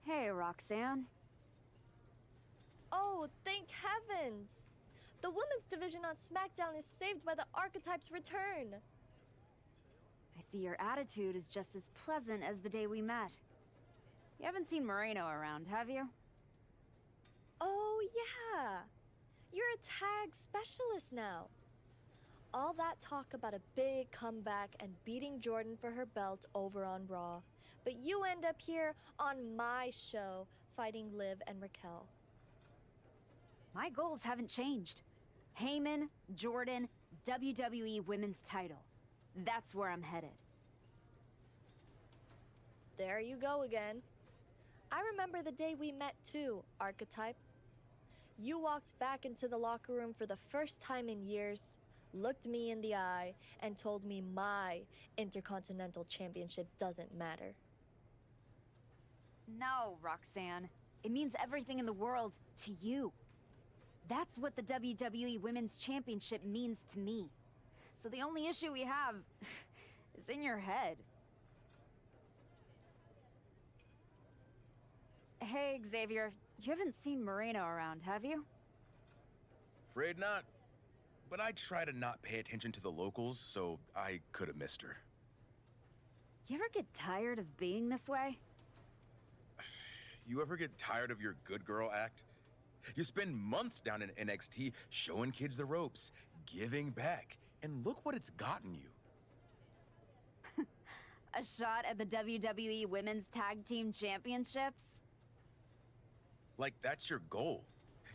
Hey, Roxanne. Oh, thank heavens! The women's division on SmackDown is saved by the Archetype's return. I see your attitude is just as pleasant as the day we met. You haven't seen Moreno around, have you? Oh, yeah. You're a tag specialist now. All that talk about a big comeback and beating Jordan for her belt over on Raw. But you end up here on my show fighting Liv and Raquel. My goals haven't changed. Heyman, Jordan, WWE Women's Title. That's where I'm headed. There you go again. I remember the day we met too, Archetype. You walked back into the locker room for the first time in years, looked me in the eye, and told me my Intercontinental Championship doesn't matter. No, Roxanne. It means everything in the world to you. That's what the WWE Women's Championship means to me. So the only issue we have is in your head. Hey, Xavier. You haven't seen Moreno around, have you? Afraid not. But I try to not pay attention to the locals, so I could have missed her. You ever get tired of being this way? You ever get tired of your good girl act? You spend months down in NXT showing kids the ropes, giving back, and look what it's gotten you. A shot at the WWE Women's Tag Team Championships? Like that's your goal.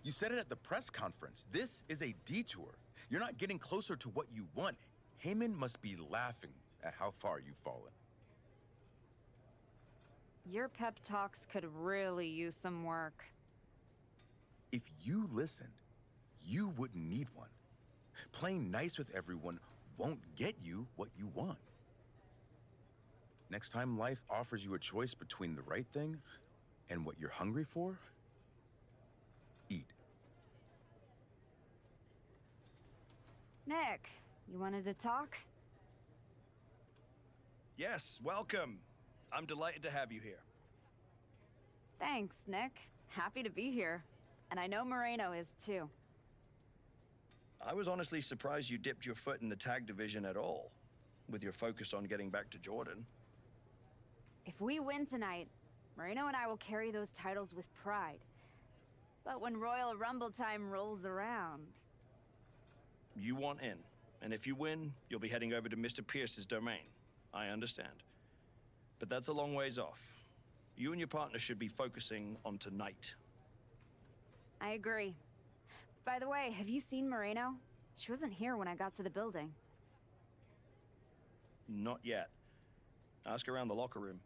You said it at the press conference. This is a detour. You're not getting closer to what you want. Heyman must be laughing at how far you've fallen. Your pep talks could really use some work. If you listened, you wouldn't need one. Playing nice with everyone won't get you what you want. Next time life offers you a choice between the right thing and what you're hungry for, eat. Nick, you wanted to talk? Yes, welcome. I'm delighted to have you here. Thanks, Nick. Happy to be here. And I know Moreno is too. I was honestly surprised you dipped your foot in the tag division at all, with your focus on getting back to Jordan. If we win tonight, Moreno and I will carry those titles with pride. But when Royal Rumble time rolls around... You want in, and if you win, you'll be heading over to Mr. Pierce's domain. I understand. But that's a long ways off. You and your partner should be focusing on tonight. I agree. By the way, have you seen Moreno? She wasn't here when I got to the building. Not yet. Ask around the locker room.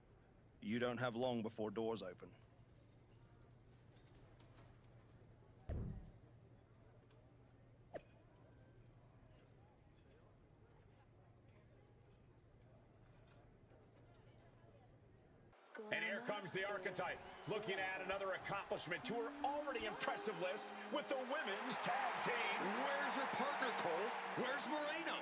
You don't have long before doors open. And here comes the Archetype, looking at another accomplishment to her already impressive list with the women's tag team. Where's her partner, Cole? Where's Moreno?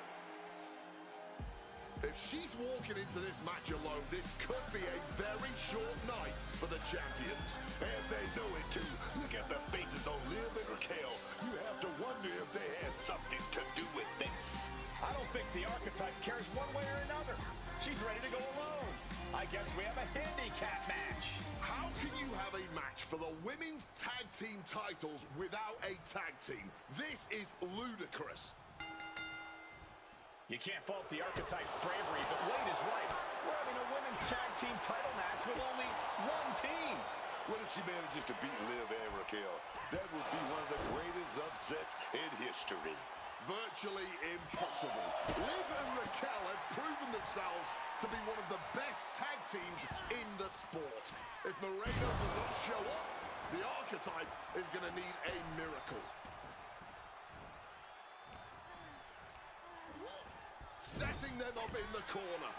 If she's walking into this match alone, this could be a very short night for the champions. And they know it too. Look at the faces on Liv and Raquel. You have to wonder if they had something to do with this. I don't think the Archetype cares one way or another. She's ready to go alone. I guess we have a handicap match. How can you have a match for the women's tag team titles without a tag team? This is ludicrous. You can't fault the Archetype's bravery, but Wade is right. We're having a women's tag team title match with only one team. What if she manages to beat Liv and Raquel? That would be one of the greatest upsets in history. Virtually impossible. Liv and Raquel have proven themselves to be one of the best tag teams in the sport. If Moreno does not show up, the Archetype is going to need a miracle. Setting them up in the corner.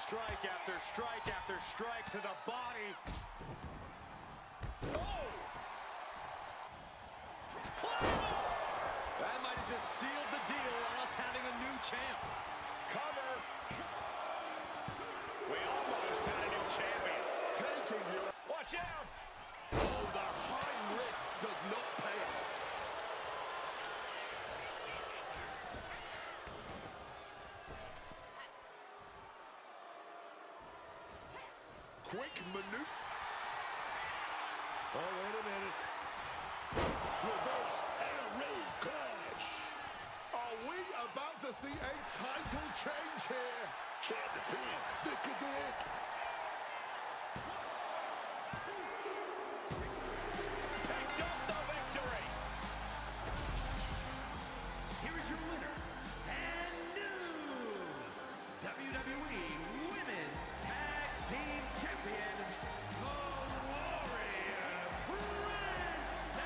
Strike after strike after strike to the body. Oh! That might have just sealed the deal on us having a new champ. Cover. We almost had a new champion. down. Oh, the high risk does not pay off. Quick maneuver. Oh, wait a minute. Reverse and a rave crash. Are we about to see a title change here? Chance to spin. This could be it. Picked up the victory. Here is your winner and new WWE Women's Tag Team Champion, the Warrior Princess.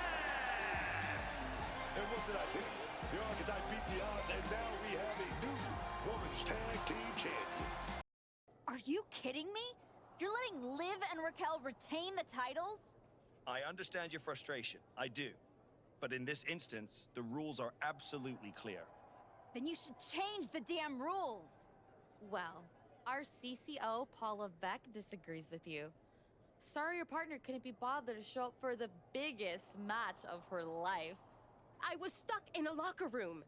And what did I tell you? The Archetype beat the odds, and now we have a new Women's Tag Team Champion. Are you kidding me? You're letting Liv and Raquel retain the titles? I understand your frustration. I do. But in this instance, the rules are absolutely clear. Then you should change the damn rules. Well, our CCO, Paula Beck, disagrees with you. Sorry your partner couldn't be bothered to show up for the biggest match of her life. I was stuck in a locker room.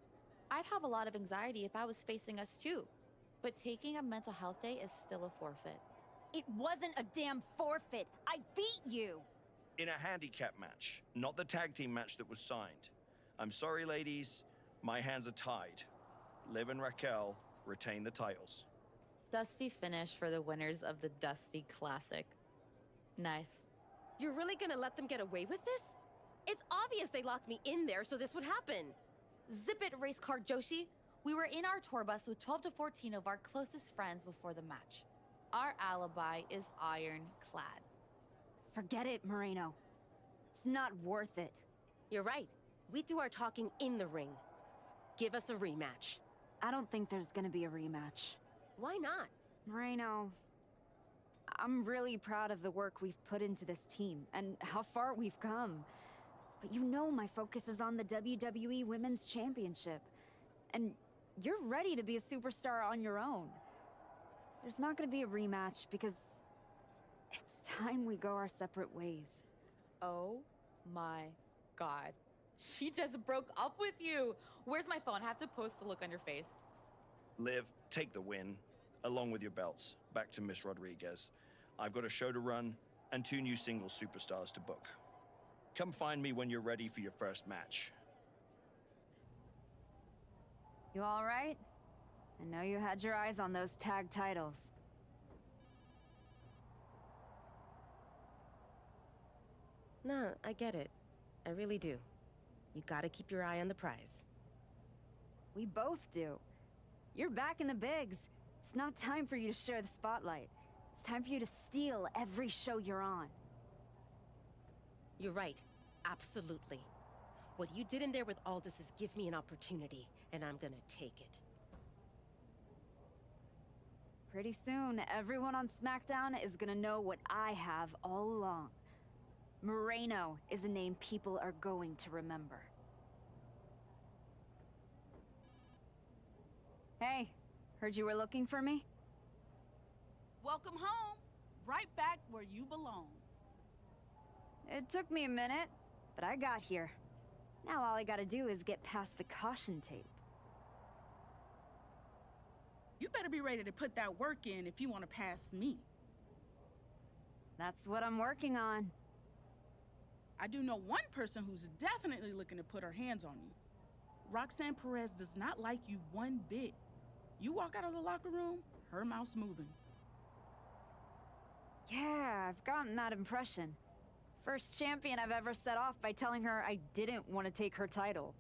I'd have a lot of anxiety if I was facing us too. But taking a mental health day is still a forfeit. It wasn't a damn forfeit. I beat you. In a handicap match, not the tag team match that was signed. I'm sorry, ladies. My hands are tied. Liv and Raquel retain the titles. Dusty finish for the winners of the Dusty Classic. Nice. You're really gonna let them get away with this? It's obvious they locked me in there so this would happen. Zip it, race car Joshi. We were in our tour bus with 12 to 14 of our closest friends before the match. Our alibi is ironclad. Forget it, Moreno. It's not worth it. You're right. We do our talking in the ring. Give us a rematch. I don't think there's gonna be a rematch. Why not? Moreno, I'm really proud of the work we've put into this team and how far we've come. But you know my focus is on the WWE Women's Championship. And you're ready to be a superstar on your own. There's not gonna be a rematch because it's time we go our separate ways. Oh my god. She just broke up with you. Where's my phone? I have to post the look on your face. Liv, take the win, along with your belts, back to Miss Rodriguez. I've got a show to run and 2 new singles superstars to book. Come find me when you're ready for your first match. You all right? I know you had your eyes on those tag titles. No, I get it. I really do. You gotta keep your eye on the prize. We both do. You're back in the bigs. It's not time for you to share the spotlight. It's time for you to steal every show you're on. You're right. Absolutely. What you did in there with Aldous is give me an opportunity, and I'm gonna take it. Pretty soon, everyone on SmackDown is gonna know what I have all along. Moreno is a name people are going to remember. Hey, heard you were looking for me? Welcome home. Right back where you belong. It took me a minute, but I got here. Now all I gotta do is get past the caution tape. You better be ready to put that work in if you want to pass me. That's what I'm working on. I do know one person who's definitely looking to put her hands on you. Roxanne Perez does not like you one bit. You walk out of the locker room, her mouth's moving. Yeah, I've gotten that impression. First champion I've ever set off by telling her I didn't want to take her title.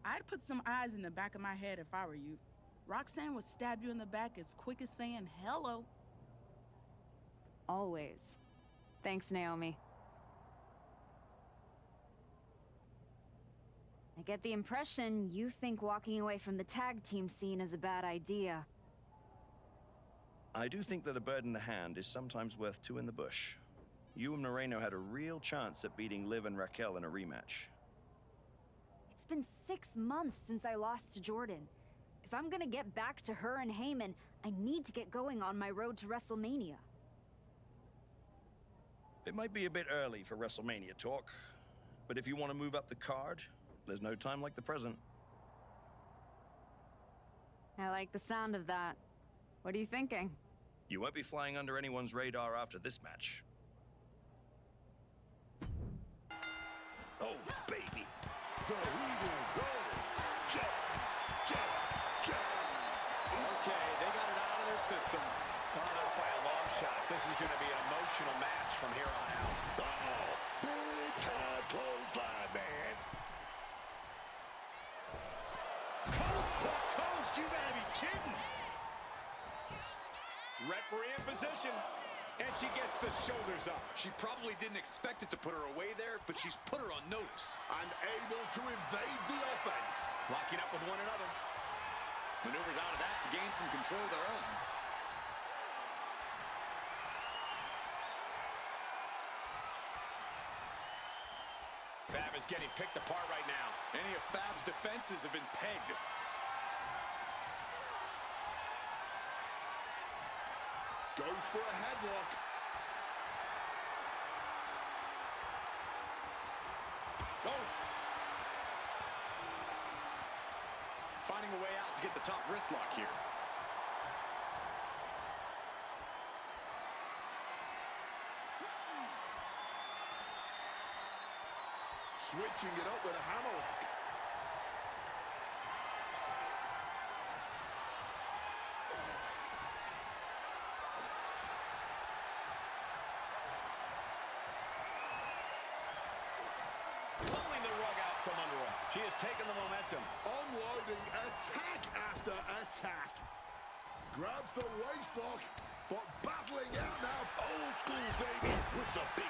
I'd put some eyes in the back of my head if I were you. Roxanne would stab you in the back as quick as saying hello. Always. Thanks, Naomi. I get the impression you think walking away from the tag team scene is a bad idea. I do think that a bird in the hand is sometimes worth 2 in the bush. You and Moreno had a real chance at beating Liv and Raquel in a rematch. It's been 6 months since I lost to Jordan. If I'm gonna get back to her and Heyman, I need to get going on my road to WrestleMania. It might be a bit early for WrestleMania talk, but if you want to move up the card, there's no time like the present. I like the sound of that. What are you thinking? You won't be flying under anyone's radar after this match. Oh, baby. The heat is on. Jab, jab, jab. Okay, they got it out of their system. Not out by a long shot. This is going to be an emotional match from here on out. Oh, big time clothesline, man. Coast to coast, you gotta be kidding. Referee in position, and she gets the shoulders up. She probably didn't expect it to put her away there, but she's put her on notice. And able to invade the offense. Locking up with one another. Maneuvers out of that to gain some control of their own. Fab is getting picked apart right now. Any of Fab's defenses have been pegged. Goes for a headlock. Oh! Finding a way out to get the top wrist lock here. Switching it up with a hammerlock. Pulling the rug out from under her. She has taken the momentum. Unloading attack after attack. Grabs the waist lock, but battling out now. Old school, baby, with a big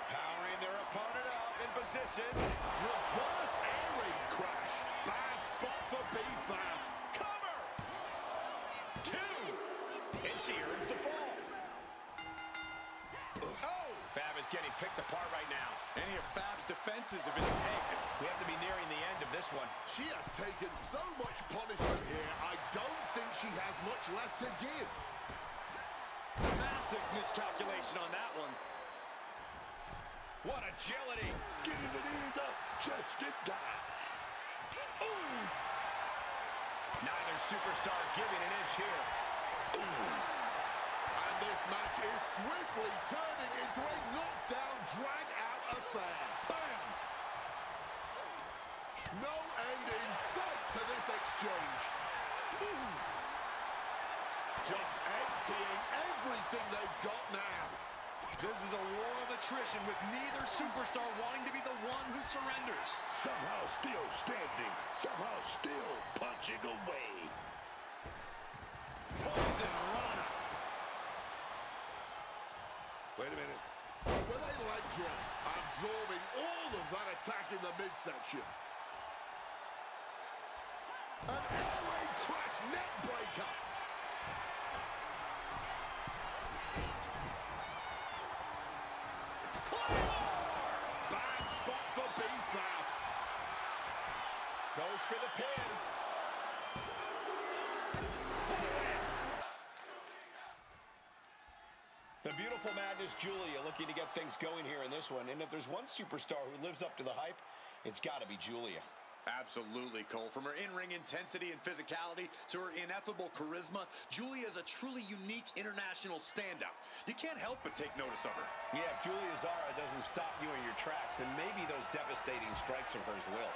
Powering their opponent up in position. reverse air raid crash. Bad spot for B-Fab. Cover! 2! And she earns the fall. Oh! Fab is getting picked apart right now. Any of Fab's defenses have been pegged. We have to be nearing the end of this one. She has taken so much punishment here, I don't think she has much left to give. Massive miscalculation on that one. What agility! Getting the knees up just in time. Ooh! Neither superstar giving an inch here. And this match is swiftly turning into a knockdown, drag-out affair. Bam! No end in sight to this exchange. Just emptying everything they've got now. This is a war of attrition with neither superstar wanting to be the one who surrenders. Somehow still standing, somehow still punching away. Poison Rana. Wait a minute. With a leg drop, absorbing all of that attack in the midsection. An airway crash neck breaker. Bad spot for B-Fab. Goes for the pin. The beautiful Madness Julia looking to get things going here in this one. And if there's one superstar who lives up to the hype, it's got to be Julia. Absolutely, Cole. From her in-ring intensity and physicality to her ineffable charisma, Julia is a truly unique international standout. You can't help but take notice of her. Yeah, if Julia's aura doesn't stop you in your tracks, then maybe those devastating strikes of hers will.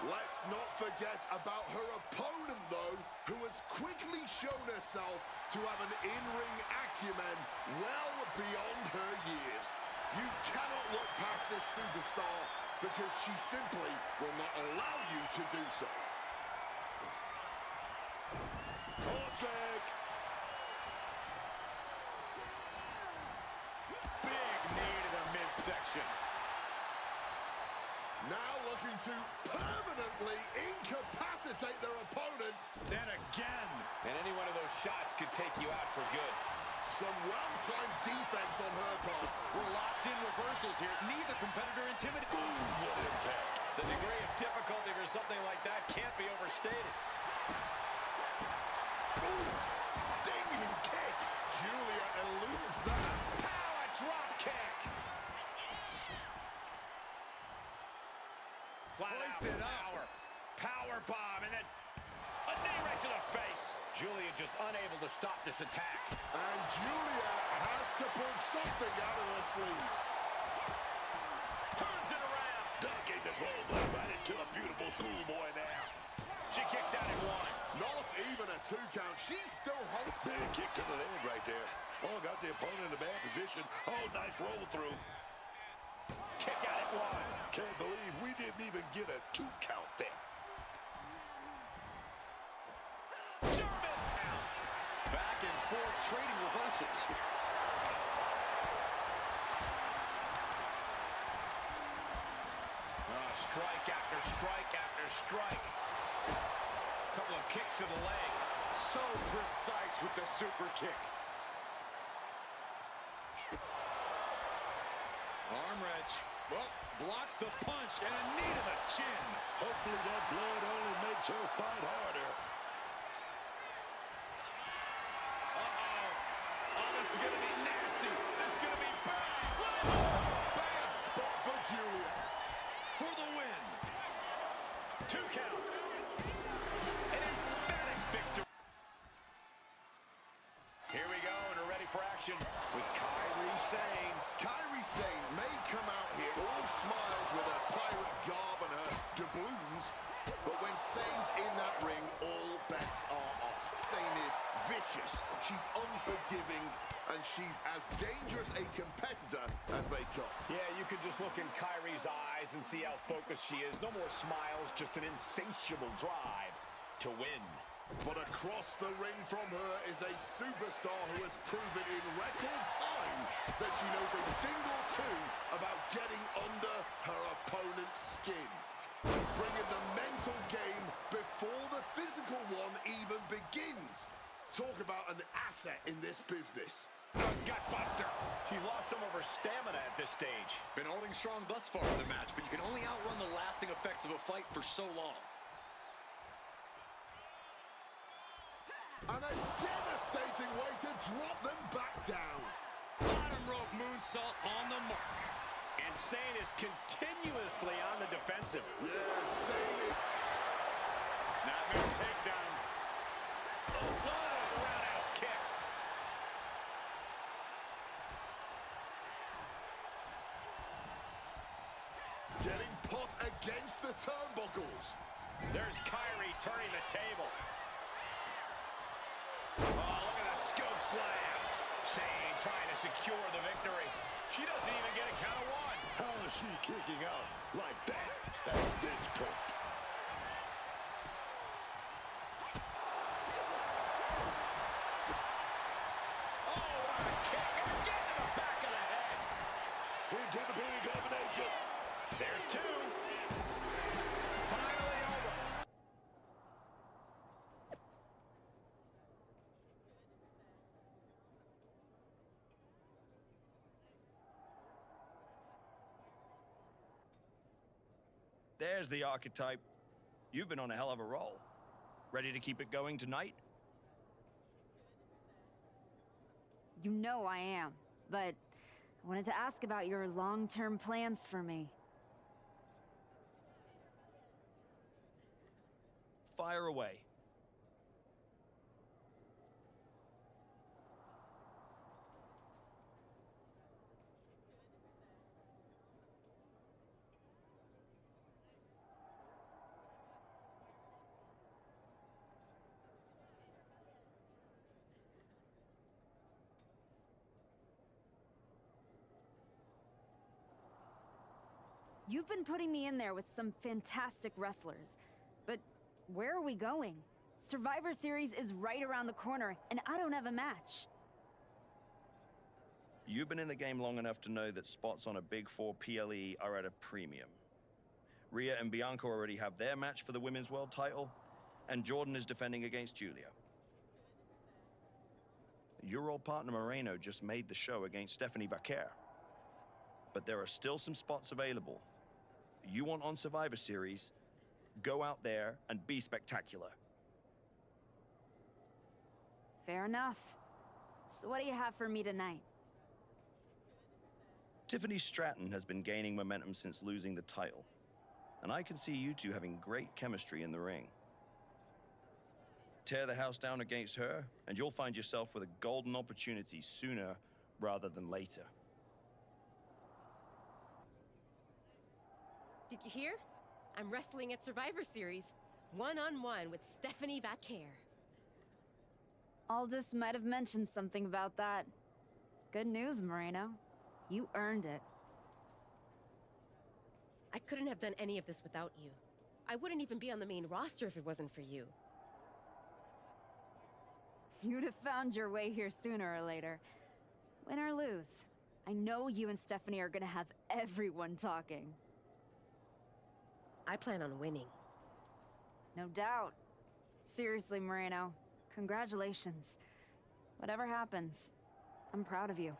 Let's not forget about her opponent, though, who has quickly shown herself to have an in-ring acumen well beyond her years. You cannot look past this superstar because she simply will not allow you to do so. Object. Big knee to the midsection. Now looking to permanently incapacitate their opponent. Then again. And any one of those shots could take you out for good. Some well-timed defense on her part. We're locked in reversals here. Neither competitor intimidated. Ooh, what impact. The degree of difficulty for something like that can't be overstated. Ooh, stinging kick. Julia eludes that. Power drop. it up. Power bomb, and then a knee right to the face. Julia just unable to stop this attack. And Julia has to pull something out of her sleeve. Turns it around. Dunking this roll blade right into a beautiful schoolboy now. She kicks out at one. Not even a 2 count. She's still hung. Big kick to the leg right there. Oh, got the opponent in a bad position. Oh, nice roll through. Kick out at one. Can't believe we didn't even get a 2 count there. German. Back and forth trading reversals. Strike after strike after strike. Couple of kicks to the leg. So precise with the super kick. Arm wrench. Well, blocks the punch and a knee to the chin. Hopefully that blood only makes her fight harder. Oh, this is going to be nasty. This is going to be bad. Bad spot for Julia. For the win. 2 count. An emphatic victory. Here we go, and we're ready for action with Kairi Sane. Kairi Sane may come out here all smiles with her pirate garb and her doubloons, but when Sane's in that ring, all bets are off. Sane is vicious, she's unforgiving, and she's as dangerous a competitor as they come. Yeah, you can just look in Kairi's eyes and see how focused she is. No more smiles, just an insatiable drive to win. But across the ring from her is a superstar who has proven in record time that she knows a thing or two about getting under her opponent's skin. Bringing the mental game before the physical one even begins. Talk about an asset in this business. Gutbuster. She lost some of her stamina at this stage. Been holding strong thus far in the match, but you can only outrun the lasting effects of a fight for so long. And a devastating way to drop them back down. Bottom rope moonsault on the mark. And Sane is continuously on the defensive. Yeah, Sane is... Snapmare takedown. Oh, what a roundhouse kick. Getting put against the turnbuckles. There's Kairi turning the table. Oh, look at the scope slam. Sane trying to secure the victory. She doesn't even get a count of one. How is she kicking out like that at this point? Oh, what a kick. And again to the back of the head. Into the big combination. There's 2. Finally over. There's the archetype. You've been on a hell of a roll. Ready to keep it going tonight? You know I am, but I wanted to ask about your long-term plans for me. Fire away. You've been putting me in there with some fantastic wrestlers, but where are we going? Survivor Series is right around the corner, and I don't have a match. You've been in the game long enough to know that spots on a Big 4 PLE are at a premium. Rhea and Bianca already have their match for the Women's World title, and Jordan is defending against Julia. Your old partner Moreno just made the show against Stephanie Vaquer. But there are still some spots available. You want on Survivor Series, go out there and be spectacular. Fair enough. So what do you have for me tonight? Tiffany Stratton has been gaining momentum since losing the title. and I can see you two having great chemistry in the ring. Tear the house down against her, and you'll find yourself with a golden opportunity sooner rather than later. Did you hear? I'm wrestling at Survivor Series, one-on-one with Stephanie Vaquer. Aldous might have mentioned something about that. Good news, Moreno. You earned it. I couldn't have done any of this without you. I wouldn't even be on the main roster if it wasn't for you. You'd have found your way here sooner or later. Win or lose, I know you and Stephanie are gonna have everyone talking. I plan on winning. No doubt. Seriously, Moreno, congratulations. Whatever happens, I'm proud of you.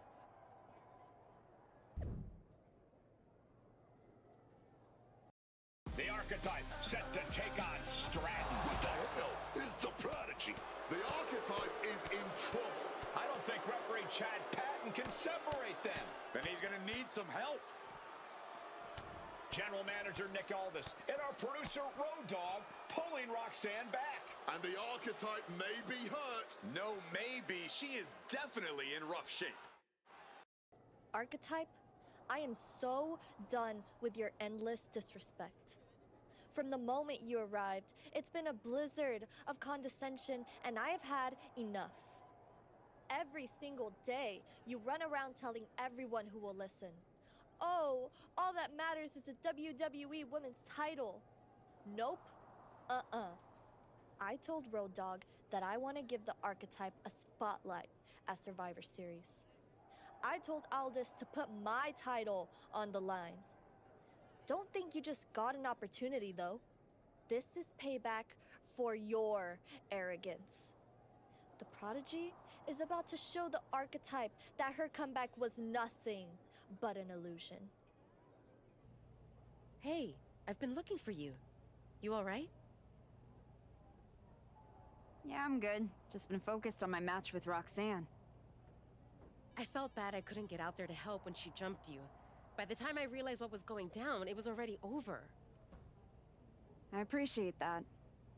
The Archetype set to take on Stratton. What the hell is the Prodigy? The Archetype is in trouble. I don't think referee Chad Patton can separate them. Then he's gonna need some help. General Manager Nick Aldis and our producer Road Dogg pulling Roxanne back. And the Archetype may be hurt. No, maybe. She is definitely in rough shape. Archetype, I am so done with your endless disrespect. From the moment you arrived, it's been a blizzard of condescension, and I have had enough. Every single day, you run around telling everyone who will listen, "Oh, all that matters is the WWE Women's title." Nope. I told Road Dogg that I want to give the Archetype a spotlight at Survivor Series. I told Aldis to put my title on the line. Don't think you just got an opportunity, though. This is payback for your arrogance. The Prodigy is about to show the Archetype that her comeback was nothing but an illusion. Hey, I've been looking for you. You all right? Yeah, I'm good. Just been focused on my match with Roxanne. I felt bad I couldn't get out there to help when she jumped you. By the time I realized what was going down, it was already over. I appreciate that.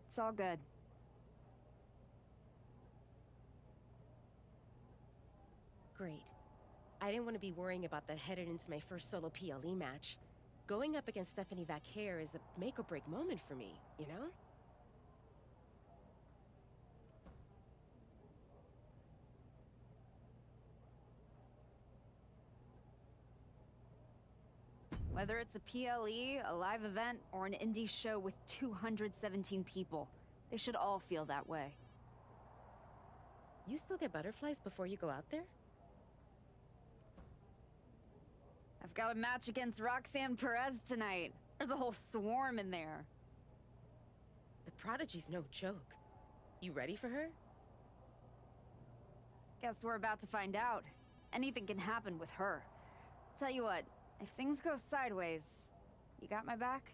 It's all good. Great. I didn't want to be worrying about that headed into my first solo PLE match. Going up against Stephanie Vaquer is a make-or-break moment for me, you know? Whether it's a PLE, a live event, or an indie show with 217 people, they should all feel that way. You still get butterflies before you go out there? I've got a match against Roxanne Perez tonight. There's a whole swarm in there. The Prodigy's no joke. You ready for her? Guess we're about to find out. Anything can happen with her. Tell you what, if things go sideways, you got my back?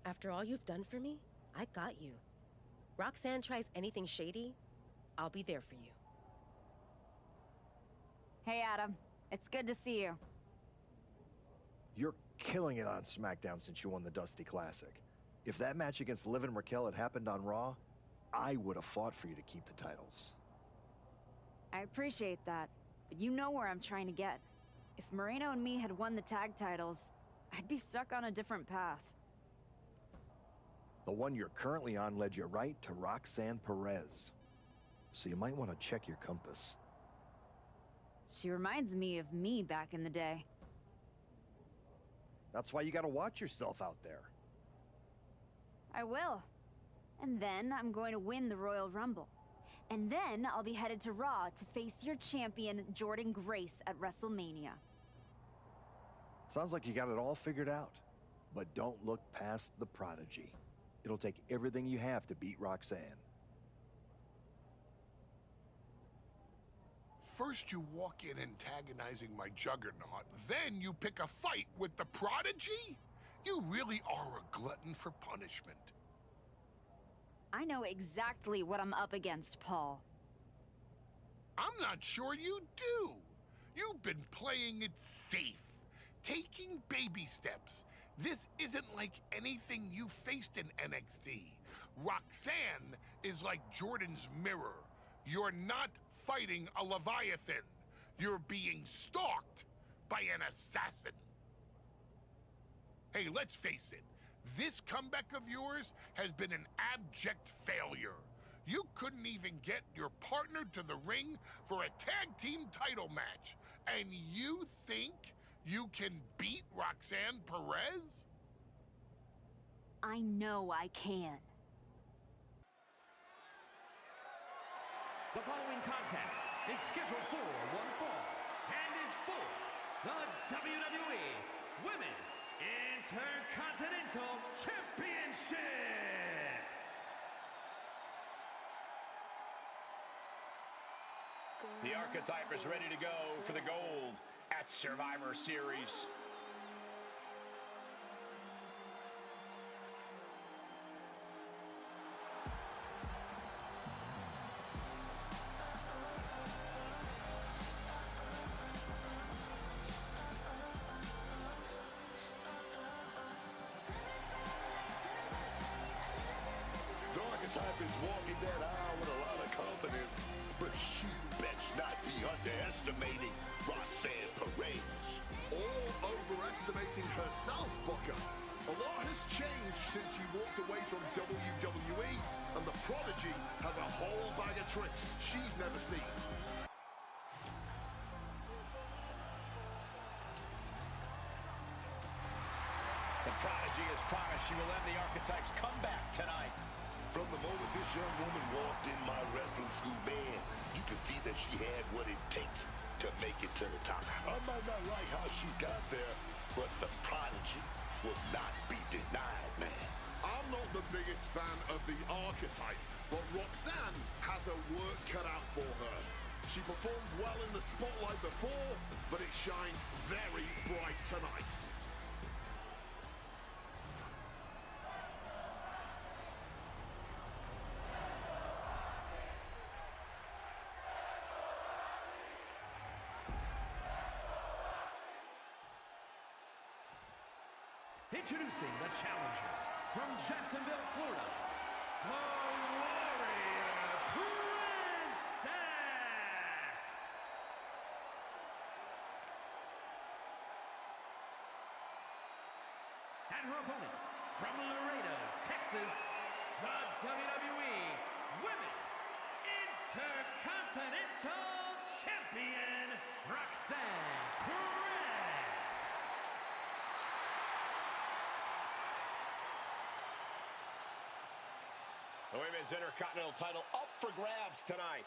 After all you've done for me, I got you. Roxanne tries anything shady, I'll be there for you. Hey, Adam. It's good to see you. You're killing it on SmackDown since you won the Dusty Classic. If that match against Liv and Raquel had happened on Raw, I would have fought for you to keep the titles. I appreciate that, but you know where I'm trying to get. If Moreno and me had won the tag titles, I'd be stuck on a different path. The one you're currently on led you right to Roxanne Perez. So you might want to check your compass. She reminds me of me back in the day. That's why you gotta watch yourself out there. I will. And then I'm going to win the Royal Rumble. And then I'll be headed to Raw to face your champion, Jordynne Grace, at WrestleMania. Sounds like you got it all figured out. But don't look past the Prodigy. It'll take everything you have to beat Roxanne. First you walk in antagonizing my juggernaut, then you pick a fight with the Prodigy? You really are a glutton for punishment. I know exactly what I'm up against, Paul. I'm not sure you do. You've been playing it safe. taking baby steps. This isn't like anything you faced in NXT. Roxanne is like Jordan's mirror. You're not fighting a Leviathan. You're being stalked by an assassin. Hey, let's face it. This comeback of yours has been an abject failure. You couldn't even get your partner to the ring for a tag team title match. And you think you can beat Roxanne Perez? I know I can. The following contest is scheduled for one fall and is for the WWE Women's Intercontinental Championship. The archetype is ready to go for the gold at Survivor Series. The archetype is walking that aisle with a lot of confidence, but she best not be underestimating Roxanne Perez. Or overestimating herself, Booker. A lot has changed since she walked away from WWE, and the Prodigy has a whole bag of tricks she's never seen. The Prodigy has promised she will end the archetype's comeback tonight. From the moment this young woman walked in my wrestling school, man, you could see that she had what it takes to make it to the top. I might not like how she got there, but the Prodigy will not be denied, man. I'm not the biggest fan of the archetype, but Roxanne has her work cut out for her. She performed well in the spotlight before, but it shines very bright tonight. Introducing the challenger from Jacksonville, Florida, the Warrior Princess. And her opponent from Laredo, Texas, the WWE Women's Intercontinental Champion, Roxanne Perez. The Women's Intercontinental Title up for grabs tonight.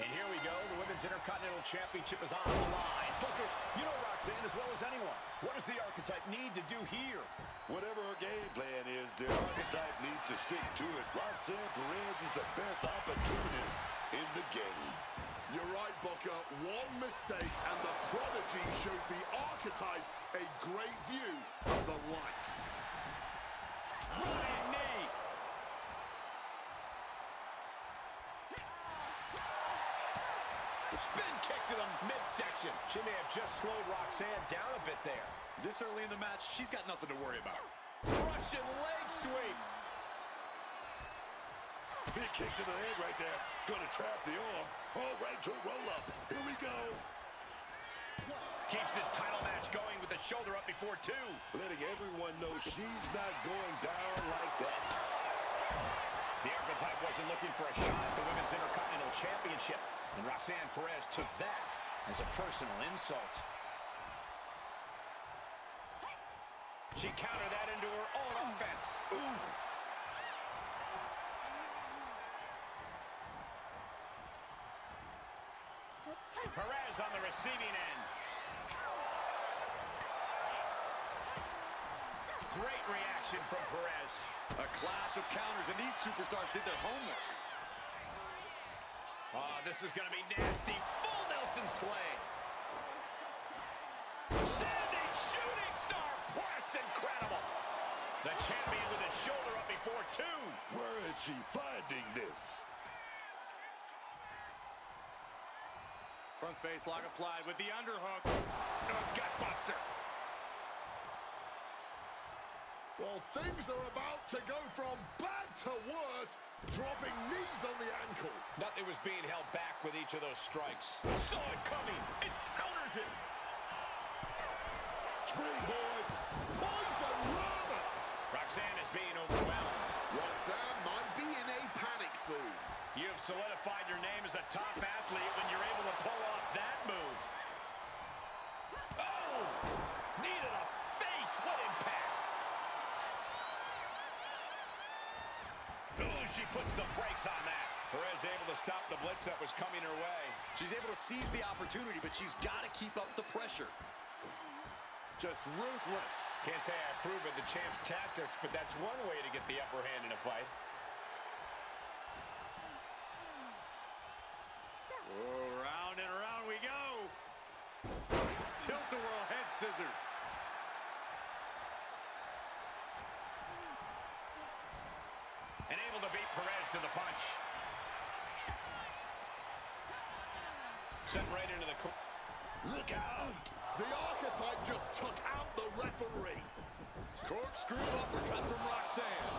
And here we go. The Women's Intercontinental Championship is on the line. Booker, you know Roxanne as well as anyone. What does the archetype need to do here? Whatever her game plan is, the archetype needs to stick to it. Roxanne Perez is the best opportunist in the game. You're right, Booker. One mistake, and the Prodigy shows the archetype a great view of the lights. Running knee. Spin kick to the midsection. She may have just slowed Roxanne down a bit there. This early in the match, she's got nothing to worry about. Russian leg sweep. Big kick to the head right there. Gonna trap the arm. All right to roll up. Here we go. Keeps this title match going with the shoulder up before two. Letting everyone know she's not going down like that. The archetype wasn't looking for a shot at the Women's Intercontinental Championship. And Roxanne Perez took that as a personal insult. She countered that into her own offense. Ooh. Perez on the receiving end. Great reaction from Perez. A clash of counters, and these superstars did their homework. Oh, this is going to be nasty. Full Nelson slam. Standing shooting star press. Incredible. The champion with his shoulder up before two. Where is she finding this? Front face lock applied with the underhook. A gutbuster. Well, things are about to go from bad to worse, dropping knees on the ankle. Nothing was being held back with each of those strikes. Saw it coming. It counters it. Springboard. Poison rama. Roxanne is being overwhelmed. Roxanne might be in a panic soon. You have solidified your name as a top athlete when you're able to pull off that move. Oh! Knee to the face. What impact! Ooh, she puts the brakes on that. Perez able to stop the blitz that was coming her way. She's able to seize the opportunity, but she's got to keep up the pressure. Just ruthless. Can't say I approve of the champ's tactics, but that's one way to get the upper hand in a fight. Oh, round and around we go. Tilt-a-whirl head scissors. And able to beat Perez to the punch. Sent right into the corner. Look out! The archetype just took out the referee. Corkscrew uppercut from Roxanne.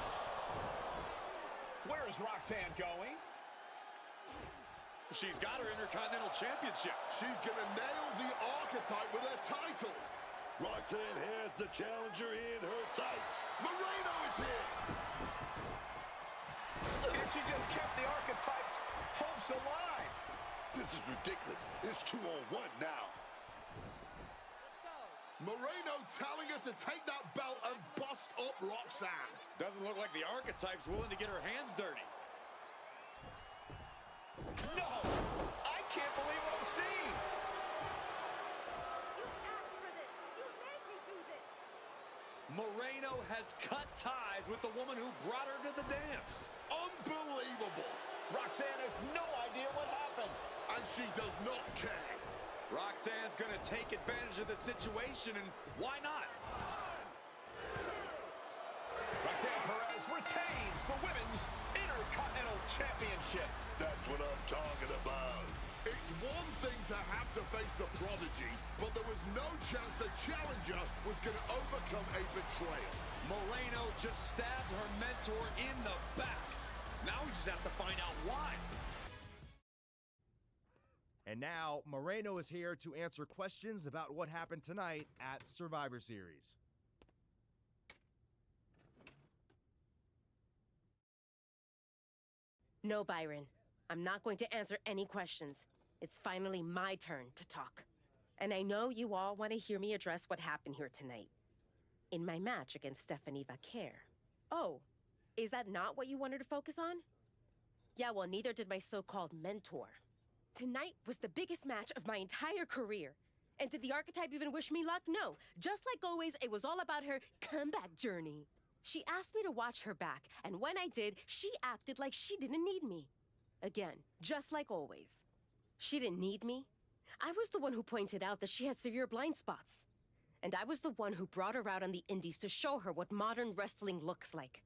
Where is Roxanne going? She's got her Intercontinental Championship. She's gonna nail the archetype with her title. Roxanne has the challenger in her sights. Moreno is here. And she just kept the archetype's hopes alive. This is ridiculous. It's 2-on-1 now. Moreno telling her to take that belt and bust up Roxanne. Doesn't look like the archetype's willing to get her hands dirty. No! I can't believe what I'm seeing! You asked for this! You made me do this! Moreno has cut ties with the woman who brought her to the dance. Unbelievable. Roxanne has no idea what happened. And she does not care. Roxanne's gonna take advantage of the situation, and why not? Roxanne Perez retains the Women's Intercontinental Championship. That's what I'm talking about. It's one thing to have to face the prodigy, but there was no chance the challenger was going to overcome a betrayal. Moreno just stabbed her mentor in the back. Now we just have to find out why. And now, Moreno is here to answer questions about what happened tonight at Survivor Series. No, Byron. I'm not going to answer any questions. It's finally my turn to talk. And I know you all want to hear me address what happened here tonight. In my match against Stephanie Vaquer. Oh, is that not what you wanted to focus on? Yeah, well, neither did my so-called mentor. Tonight was the biggest match of my entire career. And did the archetype even wish me luck? No. Just like always, it was all about her comeback journey. She asked me to watch her back, and when I did, she acted like she didn't need me. Again, just like always. She didn't need me. I was the one who pointed out that she had severe blind spots. And I was the one who brought her out on the indies to show her what modern wrestling looks like.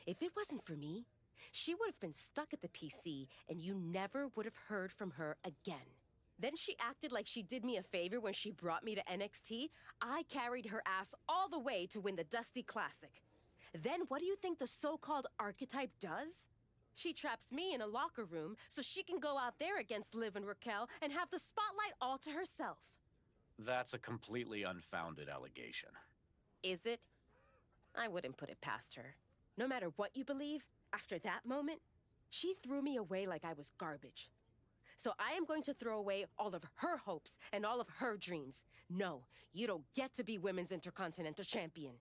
If it wasn't for me, she would have been stuck at the PC, and you never would have heard from her again. Then she acted like she did me a favor when she brought me to NXT. I carried her ass all the way to win the Dusty Classic. Then what do you think the so-called archetype does? She traps me in a locker room so she can go out there against Liv and Raquel and have the spotlight all to herself. That's a completely unfounded allegation. Is it? I wouldn't put it past her. No matter what you believe, after that moment, she threw me away like I was garbage. So I am going to throw away all of her hopes and all of her dreams. No, you don't get to be Women's Intercontinental Champion.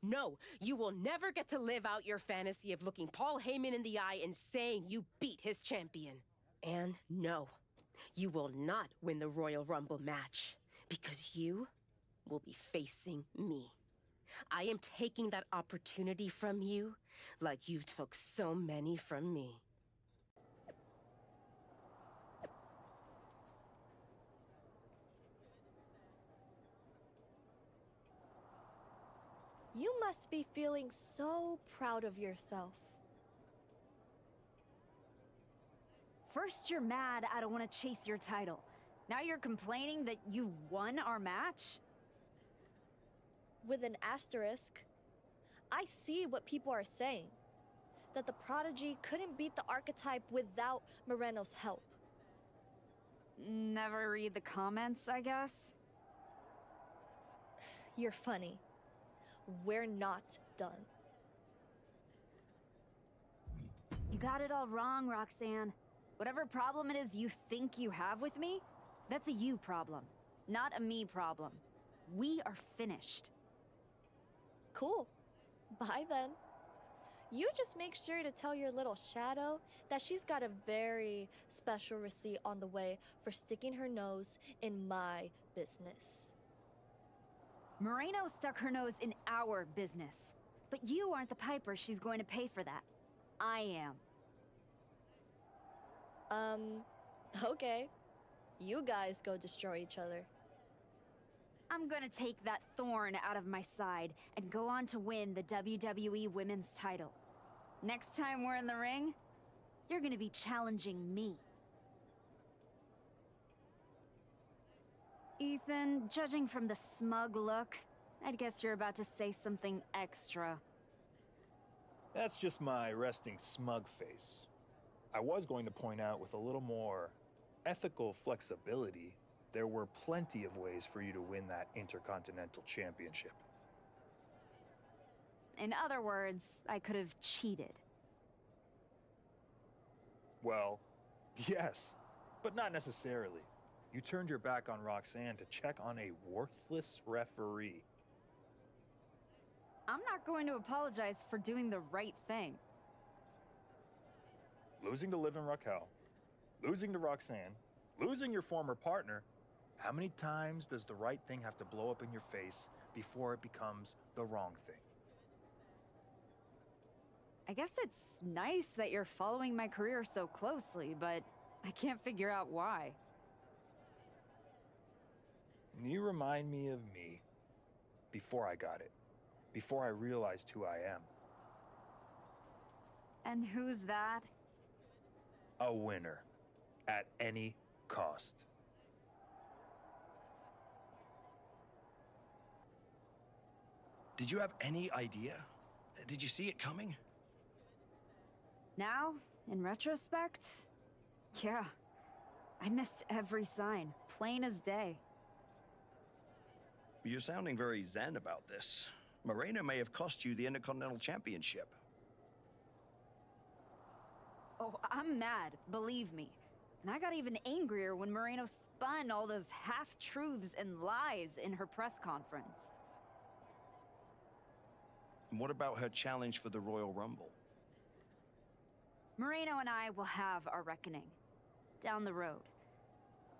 No, you will never get to live out your fantasy of looking Paul Heyman in the eye and saying you beat his champion. And no, you will not win the Royal Rumble match because you will be facing me. I am taking that opportunity from you like you took so many from me. You must be feeling so proud of yourself. First you're mad I don't want to chase your title. Now you're complaining that you won our match? With an asterisk, I see what people are saying. That the Prodigy couldn't beat the Archetype without Moreno's help. Never read the comments, I guess? You're funny. We're not done. You got it all wrong, Roxanne. Whatever problem it is you think you have with me, that's a you problem, not a me problem. We are finished. Cool. Bye then. You just make sure to tell your little shadow that she's got a very special receipt on the way for sticking her nose in my business. Moreno stuck her nose in our business. But you aren't the piper she's going to pay for that. I am. Okay. You guys go destroy each other. I'm gonna take that thorn out of my side and go on to win the WWE Women's title. Next time we're in the ring, you're gonna be challenging me. Ethan, judging from the smug look, I'd guess you're about to say something extra. That's just my resting smug face. I was going to point out with a little more ethical flexibility, there were plenty of ways for you to win that Intercontinental Championship. In other words, I could have cheated. Well, yes, but not necessarily. You turned your back on Roxanne to check on a worthless referee. I'm not going to apologize for doing the right thing. Losing to Liv and Raquel, losing to Roxanne, losing your former partner. How many times does the right thing have to blow up in your face before it becomes the wrong thing? I guess it's nice that you're following my career so closely, but I can't figure out why. You remind me of me before I got it, before I realized who I am. And who's that? A winner, at any cost. Did you have any idea? Did you see it coming? Now, in retrospect, yeah. I missed every sign, plain as day. You're sounding very zen about this. Moreno may have cost you the Intercontinental Championship. Oh, I'm mad, believe me. And I got even angrier when Moreno spun all those half-truths and lies in her press conference. And what about her challenge for the Royal Rumble? Moreno and I will have our reckoning. Down the road.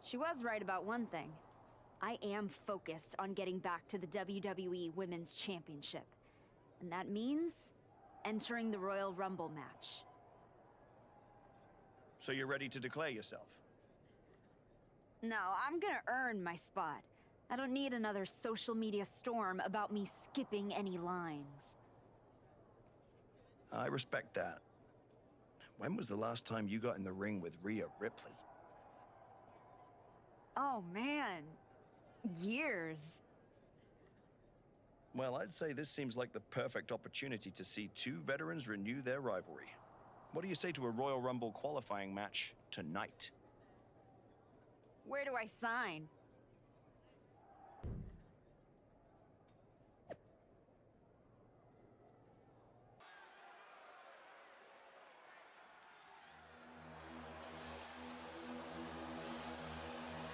She was right about one thing. I am focused on getting back to the WWE Women's Championship. And that means entering the Royal Rumble match. So you're ready to declare yourself? No, I'm gonna earn my spot. I don't need another social media storm about me skipping any lines. I respect that. When was the last time you got in the ring with Rhea Ripley? Oh man, years. Well, I'd say this seems like the perfect opportunity to see two veterans renew their rivalry. What do you say to a Royal Rumble qualifying match tonight? Where do I sign?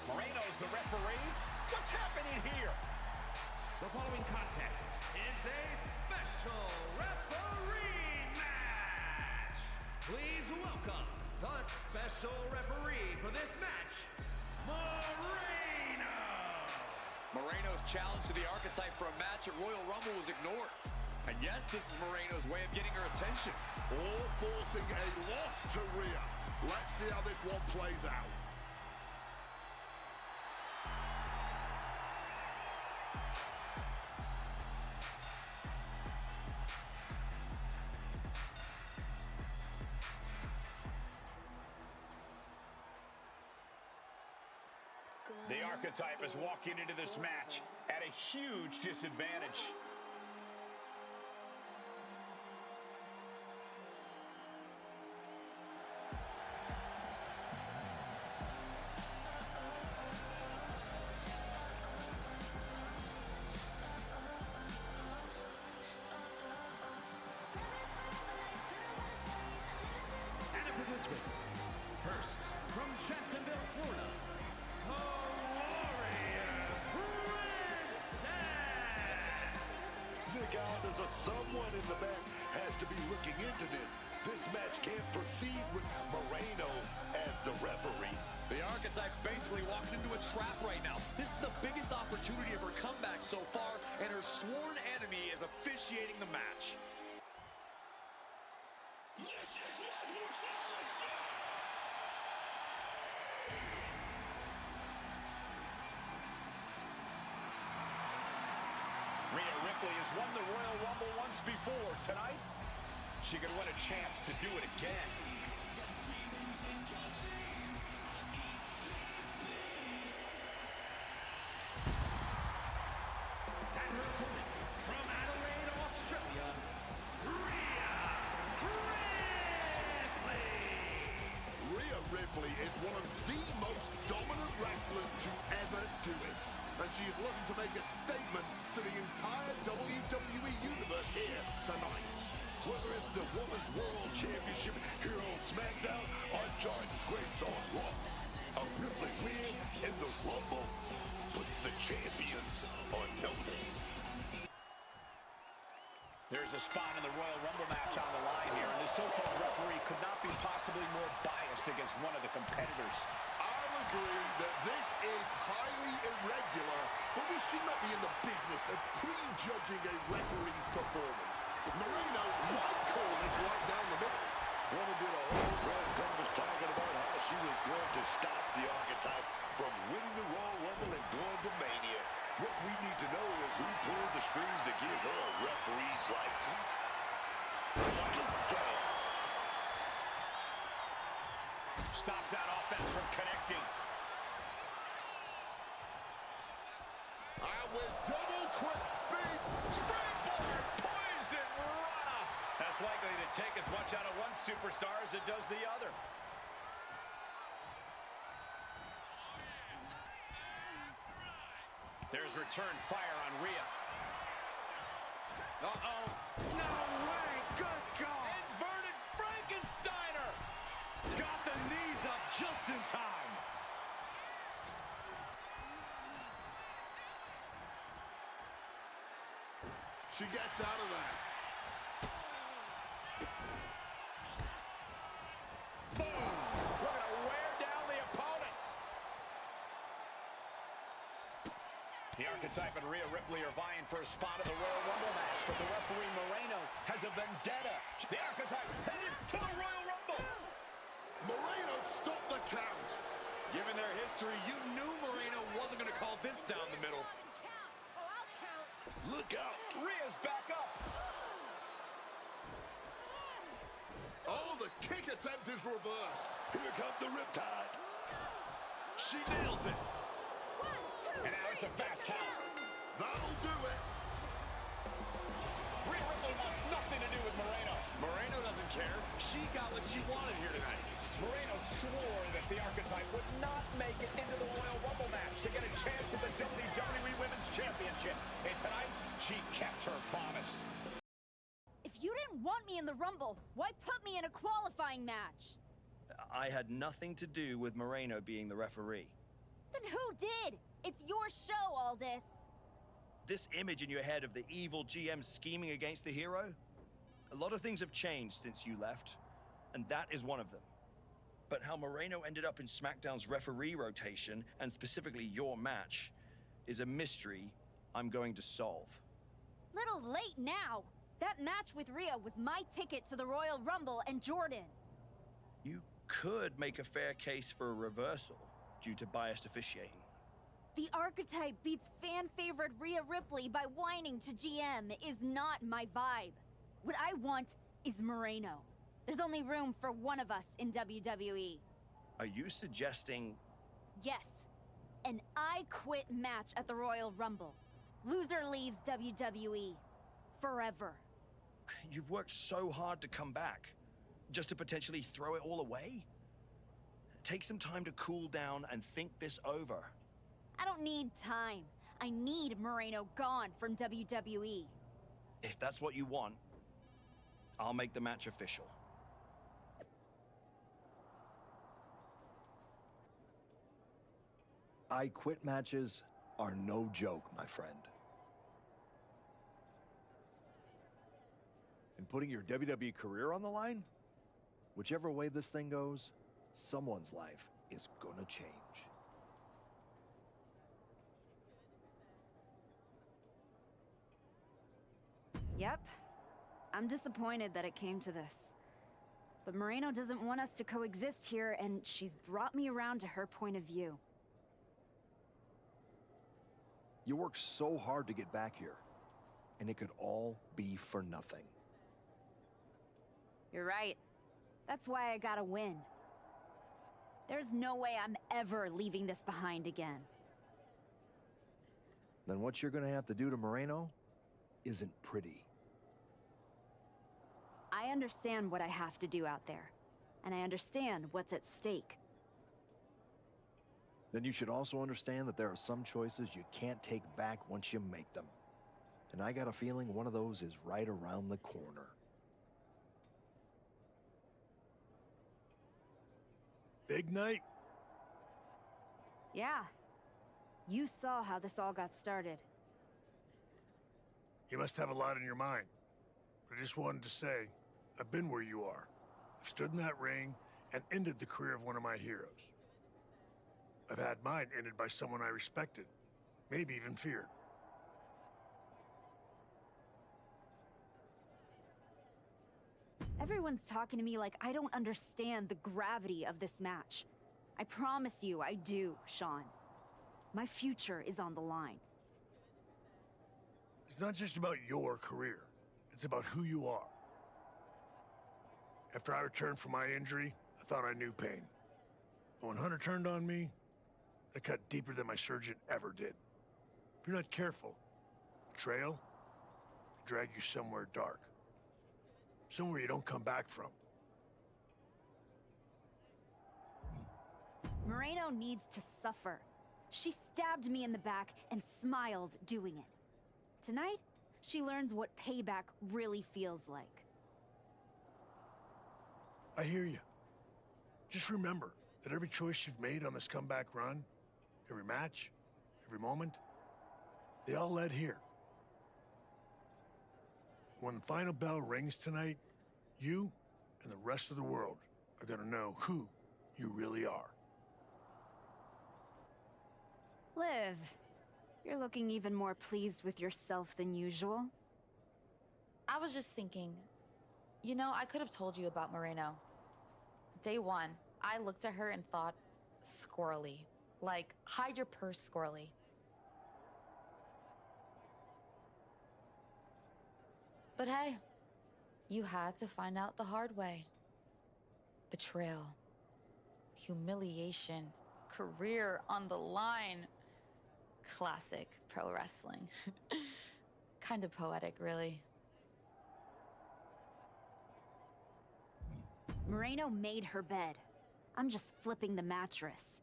Moreno's the referee. What's happening here? The following contest is a special referee match. Please welcome the special referee for this match, Moreno. Moreno's challenge to the Archetype for a match at Royal Rumble was ignored. And yes, this is Moreno's way of getting her attention. All forcing a loss to Rhea. Let's see how this one plays out. The Archetype is walking into this match at a huge disadvantage. And a participant. First, from Jacksonville, Florida, Look out, there's someone in the back has to be looking into this. This match can't proceed with Moreno as the referee. The Archetype's basically walking into a trap right now. This is the biggest opportunity of her comeback so far, and her sworn enemy is officiating the match. Rhea Ripley has won the Royal Rumble once before. Tonight, she could win a chance to do it again. And her opponent, from Adelaide, Australia, Rhea Ripley. Rhea Ripley is one of the most dominant wrestlers to ever do it. And she is looking to make a statement to the entire WWE Universe here tonight. Whether it's the Women's World Championship here on SmackDown or Jordan Grace on Raw, a Ripley win in the Rumble puts the champions on notice. There's a spot in the Royal Rumble match on the line here, and the so-called referee could not be possibly more biased against one of the competitors. I'll agree that this is highly irregular, but we should not be in the business of prejudging a referee's performance. Moreno might call this right down the middle. Woman did a whole press conference talking about how she was going to stop the Archetype from winning the Royal Rumble and going to Mania. What we need to know is who pulled the strings to give her a referee's license. Stops that offense from connecting. And with double quick speed, Springboard poison rana. That's likely to take as much out of one superstar as it does the other. There's return fire on Rhea. Uh-oh. No way. Good call. Inverted Frankensteiner. Got the knees up just in time. she gets out of there. Boom. Looking to wear down the opponent. The Archetype and Rhea Ripley are vying for a spot in the Royal Rumble match, but the referee Moreno has a vendetta. The Archetype headed to the Royal Rumble. Moreno stopped the count. Given their history, you knew Moreno wasn't going to call this down the middle. Look out. Rhea's back up. Oh, the kick attempt is reversed. Here comes the Riptide. She nails it. And now it's a fast count. That'll do it. Rhea Ripley wants nothing to do with Moreno. Moreno doesn't care. She got what she wanted here tonight. Moreno swore that the Archetype would not make it into the Royal Rumble match to get a chance at the WWE Women's Championship. And tonight, she kept her promise. If you didn't want me in the Rumble, why put me in a qualifying match? I had nothing to do with Moreno being the referee. Then who did? It's your show, Aldis. This image in your head of the evil GM scheming against the hero? A lot of things have changed since you left, and that is one of them. But how Moreno ended up in SmackDown's referee rotation, and specifically your match, is a mystery I'm going to solve. Little late now. That match with Rhea was my ticket to the Royal Rumble and Jordan. You could make a fair case for a reversal due to biased officiating. The Archetype beats fan-favorite Rhea Ripley by whining to GM is not my vibe. What I want is Moreno. There's only room for one of us in WWE. Are you suggesting... Yes. An I Quit match at the Royal Rumble. Loser leaves WWE. Forever. You've worked so hard to come back, just to potentially throw it all away? Take some time to cool down and think this over. I don't need time. I need Moreno gone from WWE. If that's what you want, I'll make the match official. I Quit matches are no joke, my friend. And putting your WWE career on the line? Whichever way this thing goes, someone's life is gonna change. Yep. I'm disappointed that it came to this. But Moreno doesn't want us to coexist here, and she's brought me around to her point of view. You worked so hard to get back here, and it could all be for nothing. You're right. That's why I gotta win. There's no way I'm ever leaving this behind again. Then what you're gonna have to do to Moreno isn't pretty. I understand what I have to do out there, and I understand what's at stake. Then you should also understand that there are some choices you can't take back once you make them. And I got a feeling one of those is right around the corner. Big night? Yeah. You saw how this all got started. You must have a lot in your mind. I just wanted to say, I've been where you are. I've stood in that ring and ended the career of one of my heroes. I've had mine ended by someone I respected, maybe even feared. Everyone's talking to me like I don't understand the gravity of this match. I promise you I do, Sean. My future is on the line. It's not just about your career. It's about who you are. After I returned from my injury, I thought I knew pain. But when Hunter turned on me, that cut deeper than my surgeon ever did. If you're not careful, betrayal can drag you somewhere dark. Somewhere you don't come back from. Moreno needs to suffer. She stabbed me in the back and smiled doing it. Tonight, she learns what payback really feels like. I hear you. Just remember that every choice you've made on this comeback run, every match, every moment, they all led here. When the final bell rings tonight, you and the rest of the world are gonna know who you really are. Liv, you're looking even more pleased with yourself than usual. I was just thinking, you know, I could have told you about Moreno. Day one, I looked at her and thought, squirrely. Like, hide your purse, squirrely. But hey, you had to find out the hard way. Betrayal, humiliation, career on the line. Classic pro wrestling. Kind of poetic, really. Moreno made her bed. I'm just flipping the mattress.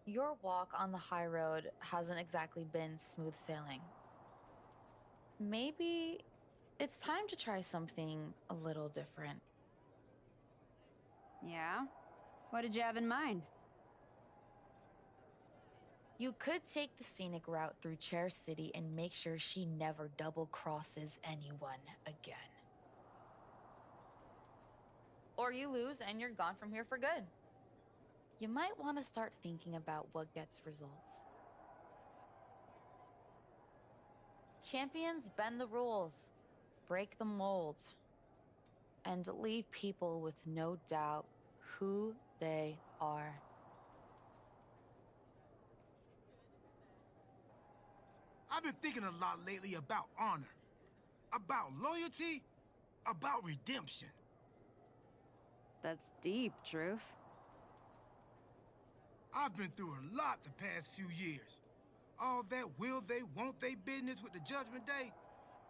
Your walk on the high road hasn't exactly been smooth sailing. Maybe it's time to try something a little different. Yeah? What did you have in mind? You could take the scenic route through Chair City and make sure she never double crosses anyone again. Or you lose and you're gone from here for good. You might want to start thinking about what gets results. Champions bend the rules, break the mold, and leave people with no doubt who they are. I've been thinking a lot lately about honor, about loyalty, about redemption. That's deep, Truth. I've been through a lot the past few years. All that will they, won't they business with the Judgment Day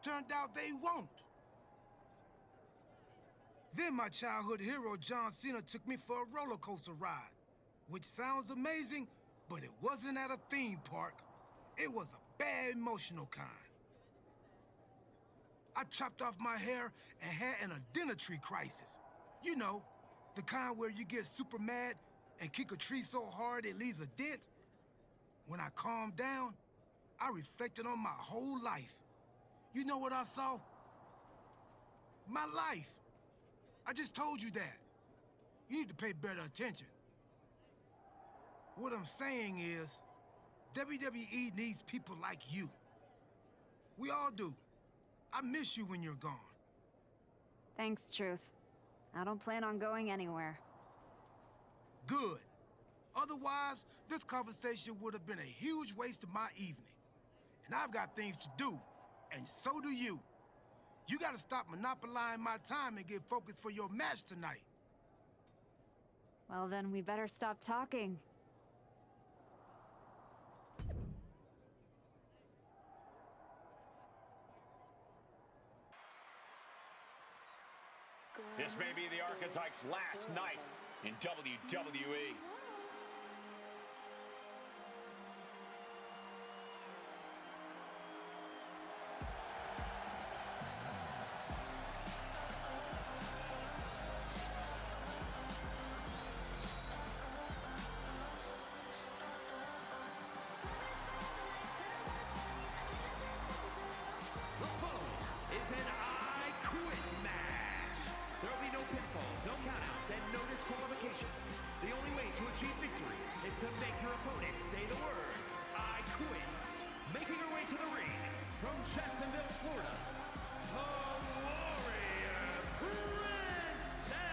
turned out they won't. Then my childhood hero John Cena took me for a roller coaster ride, which sounds amazing, but it wasn't at a theme park. It was a bad emotional kind. I chopped off my hair and had an identity crisis. You know, the kind where you get super mad and kick a tree so hard it leaves a dent. When I calmed down, I reflected on my whole life. You know what I saw? My life. I just told you that. You need to pay better attention. What I'm saying is, WWE needs people like you. We all do. I miss you when you're gone. Thanks, Truth. I don't plan on going anywhere. Good. Otherwise, this conversation would have been a huge waste of my evening. And I've got things to do, and so do you. You gotta stop monopolizing my time and get focused for your match tonight. Well, then we better stop talking. This may be the Archetype's last night in WWE. The following is an I Quit match. There will be no pinfalls, no countouts, and no disqualifications. The only way to achieve victory is to make your opponent say the word, I quit. Making her way to the ring from Jacksonville, Florida, the Warrior Princess.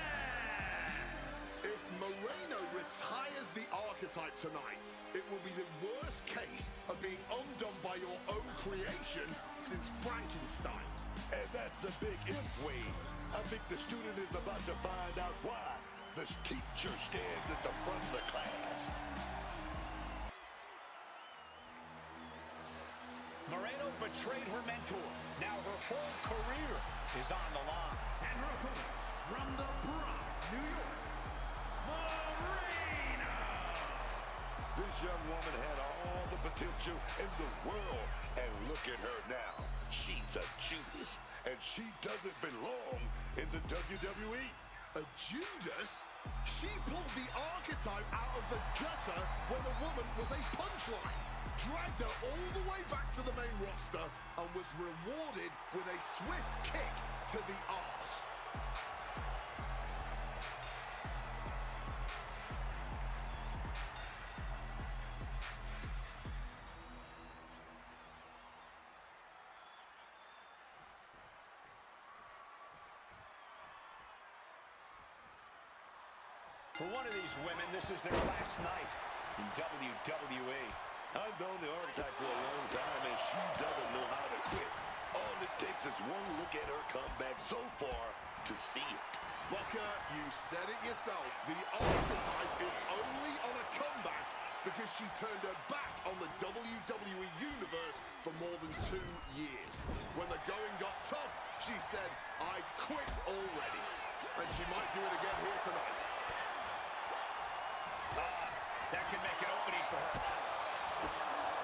If Moreno retires the Archetype tonight, it will be the worst case of being undone by your own creation since Frankenstein. And that's a big if, Wade. I think the student is about to find out why the teacher stands at the front of the class. Moreno betrayed her mentor. Now her whole career is on the line. And her opponent from the Bronx, New York, Moreno. This young woman had all the potential in the world, and look at her now. She's a Judas, and she doesn't belong in the WWE. A Judas? She pulled the Archetype out of the gutter when the woman was a punchline, dragged her all the way back to the main roster, and was rewarded with a swift kick to the arse. For one of these women, this is their last night in WWE. I've known the Archetype for a long time, and she doesn't know how to quit. All it takes is one look at her comeback so far to see it. Booker, you said it yourself. The Archetype is only on a comeback because she turned her back on the WWE Universe for more than 2 years. When the going got tough, she said, I quit already. And she might do it again here tonight. That can make an opening for her.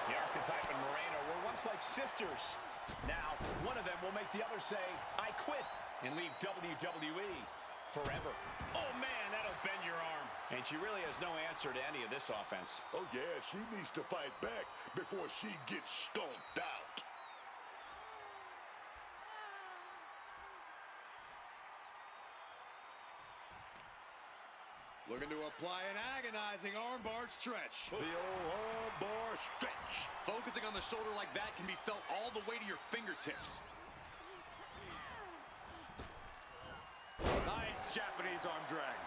The Archetype and Moreno were once like sisters. Now, one of them will make the other say, I quit, and leave WWE forever. Oh, man, that'll bend your arm. And she really has no answer to any of this offense. Oh, yeah, she needs to fight back before she gets stomped out. Looking to apply an agonizing armbar stretch. The old armbar stretch. Focusing on the shoulder like that can be felt all the way to your fingertips. Nice Japanese arm drag.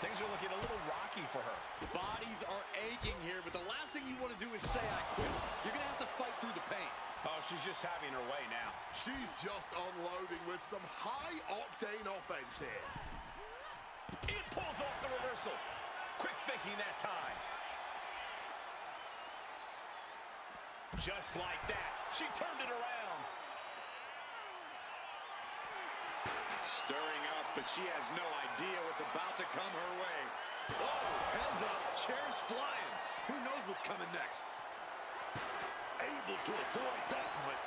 Things are looking a little rocky for her. Bodies are aching here, but the last thing you want to do is say, I quit. You're going to have to fight through the pain. Oh, she's just having her way now. She's just unloading with some high-octane offense here. It pulls off the reversal. Quick thinking that time. Just like that, she turned it around. Stirring up, but she has no idea what's about to come her way. Oh, heads up, chairs flying. Who knows what's coming next? Able to avoid that one.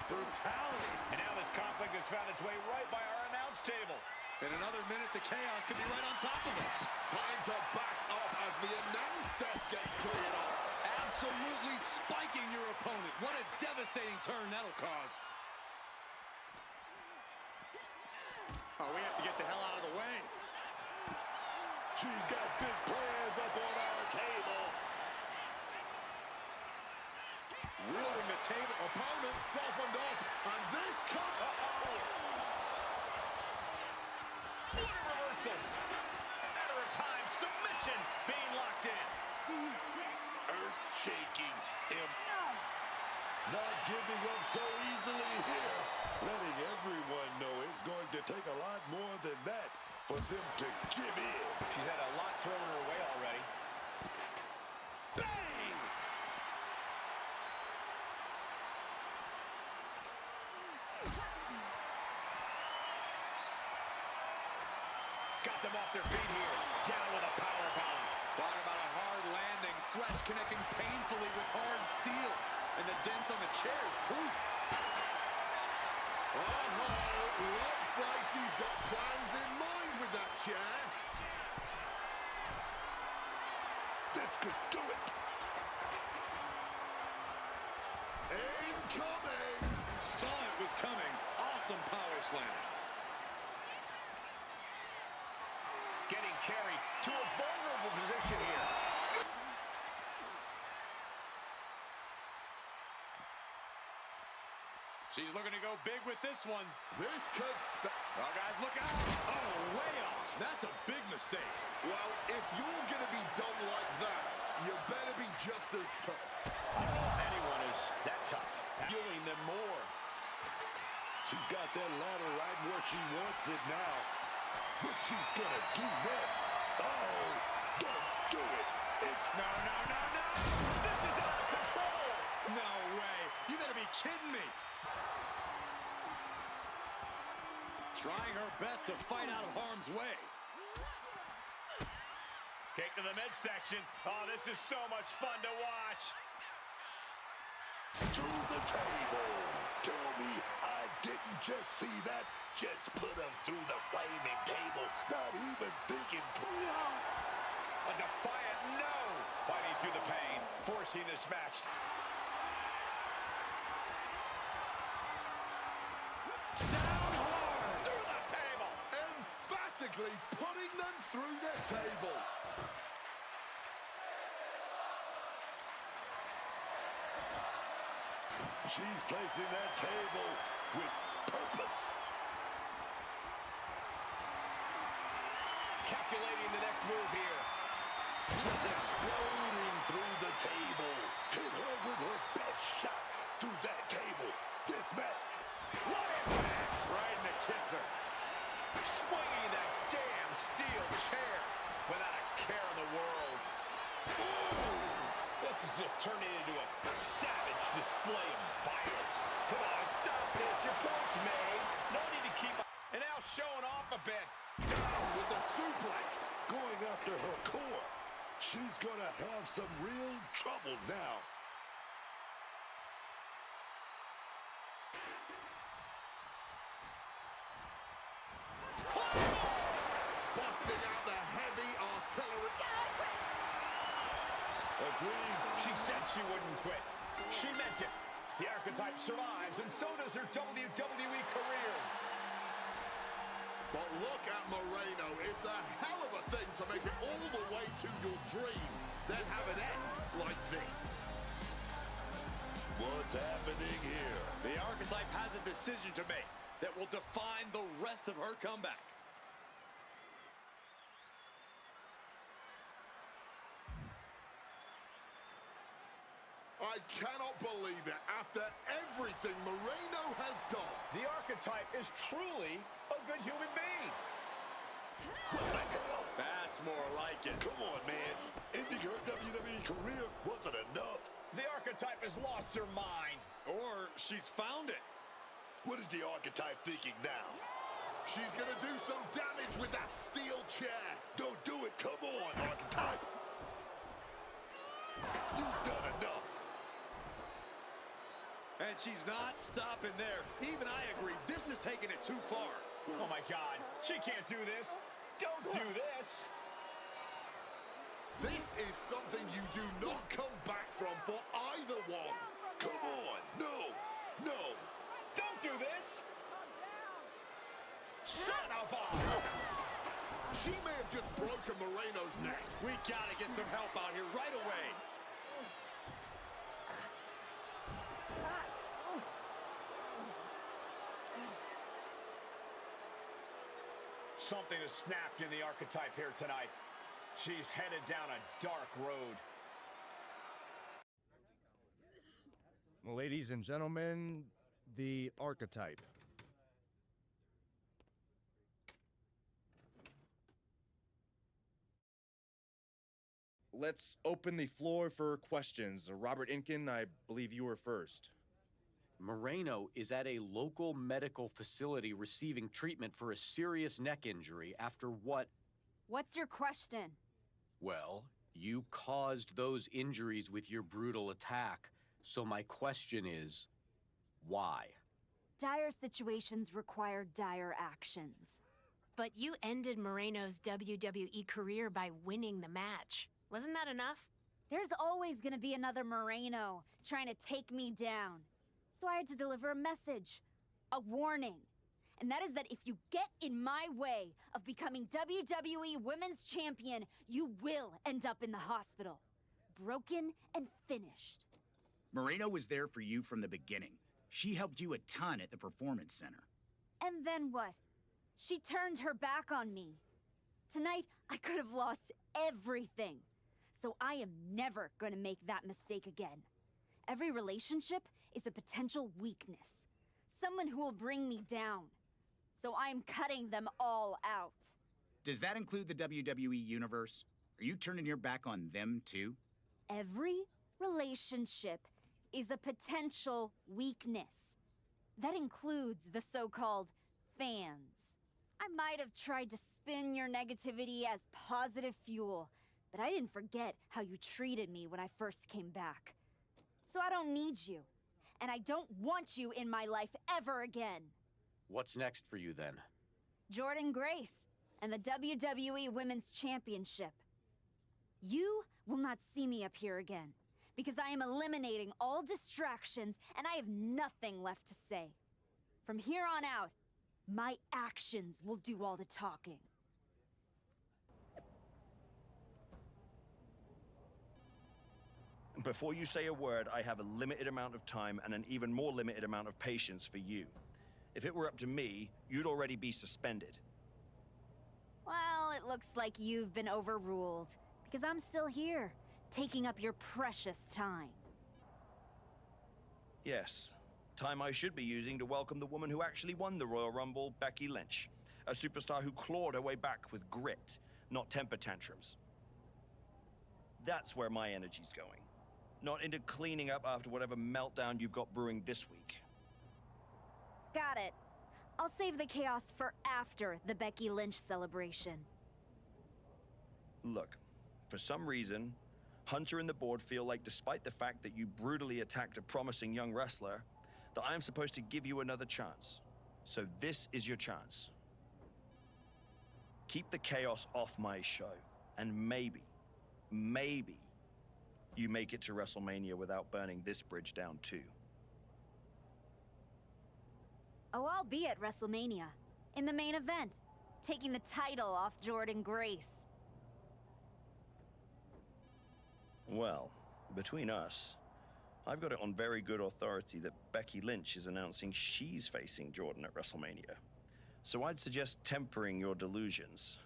Brutality. And now this conflict has found its way right by our announce table. In another minute, the chaos could be right on top of us. Time to back up as the announce desk gets cleared off. Absolutely spiking your opponent. What a devastating turn that'll cause. Oh, we have to get the hell out of the way. She's got big plans up on our table. Wielding the table. Opponent softened up, and this cut. What a reversal. Matter of time, submission being locked in. Earth-shaking. Not giving up so easily here. Letting everyone know it's going to take a lot more than that for them to give in. She's had a lot thrown her way already. Bang! Got them off their feet here. Down with a power bomb. Talk about a hard landing. Flesh connecting painfully with hard steel. And the dents on the chair is proof. Looks like she's got plans in mind with that chair. This could do it. Incoming. Saw it was coming. Awesome power slam. Getting carried to a vulnerable position here. She's looking to go big with this one. This could Oh, guys, look out. Oh, way off. That's a big mistake. Well, if you're going to be done like that, you better be just as tough. I don't know if anyone is that tough. Fueling them more. She's got that ladder right where she wants it now. What she's going to do next? Oh, don't do it. It's... No. This is out of control. No way. You gotta be kidding me. Trying her best to fight out of harm's way. Kick to the midsection. Oh, this is so much fun to watch. To the table. Tell me I didn't just see that. Just put him through the flaming table. Not even thinking. No. A defiant no. Fighting through the pain. Forcing this match. Down hard. Through the table. Emphatically putting them through the table. She's placing that table with purpose. Calculating the next move here. Just exploding through the table. Hit her with her best shot through that table. This match. What impact! Right in the kisser. Swinging that damn steel chair without a care in the world. Ooh! This is just turning into a savage display of violence. Come on, stop this. Your point's made. No need to keep... And now showing off a bit. Down with the suplex. Going after her core. She's gonna have some real trouble now. Busting out the heavy artillery. Agreed. She said she wouldn't quit. She meant it. The archetype survives, and so does her WWE career. But look at Moreno. It's a hell of a thing to make it all the way to your dream, then have it end like this. What's happening here? The archetype has a decision to make that will define the rest of her comeback. I I cannot believe it. After everything Moreno has done. The archetype is truly a good human being. What the hell? That's more like it. Come on, man. Ending her WWE career wasn't enough. The archetype has lost her mind. Or she's found it. What is the archetype thinking now? She's gonna do some damage with that steel chair. Don't do it. Come on, archetype. You've done enough. And she's not stopping there. Even I agree. This is taking it too far. Oh, my God. She can't do this. Don't do this. This is something you do not come back from for either one. Come on. No. No. Don't do this. Son of a... She may have just broken Moreno's neck. We gotta get some help out here right away. Something has snapped in the archetype here tonight. She's headed down a dark road. Ladies and gentlemen, the archetype. Let's open the floor for questions. Robert Inkin, I believe you were first. Moreno is at a local medical facility receiving treatment for a serious neck injury after what? What's your question? Well, you caused those injuries with your brutal attack. So my question is, why? Dire situations require dire actions. But you ended Moreno's WWE career by winning the match. Wasn't that enough? There's always gonna be another Moreno trying to take me down. So I had to deliver a message, a warning. And that is that if you get in my way of becoming WWE Women's Champion, you will end up in the hospital. Broken and finished. Moreno was there for you from the beginning. She helped you a ton at the Performance Center. And then what? She turned her back on me. Tonight, I could have lost everything. So I am never gonna make that mistake again. Every relationship is a potential weakness. Someone who will bring me down. So I'm cutting them all out. Does that include the WWE Universe? Are you turning your back on them too? Every relationship is a potential weakness. That includes the so-called fans. I might have tried to spin your negativity as positive fuel, but I didn't forget how you treated me when I first came back. So I don't need you, and I don't want you in my life ever again. What's next for you then? Jordynne Grace and the WWE Women's Championship. You will not see me up here again, because I am eliminating all distractions and I have nothing left to say. From here on out, my actions will do all the talking. Before you say a word, I have a limited amount of time and an even more limited amount of patience for you. If it were up to me, you'd already be suspended. Well, it looks like you've been overruled, because I'm still here, taking up your precious time. Yes, time I should be using to welcome the woman who actually won the Royal Rumble, Becky Lynch. A superstar who clawed her way back with grit, not temper tantrums. That's where my energy's going. Not into cleaning up after whatever meltdown you've got brewing this week. Got it. I'll save the chaos for after the Becky Lynch celebration. Look, for some reason, Hunter and the board feel like despite the fact that you brutally attacked a promising young wrestler, that I'm supposed to give you another chance. So this is your chance. Keep the chaos off my show, and maybe, you make it to WrestleMania without burning this bridge down too. Oh, I'll be at WrestleMania, in the main event, taking the title off Jordynne Grace. Well, between us, I've got it on very good authority that Becky Lynch is announcing she's facing Jordynne at WrestleMania. So I'd suggest tempering your delusions.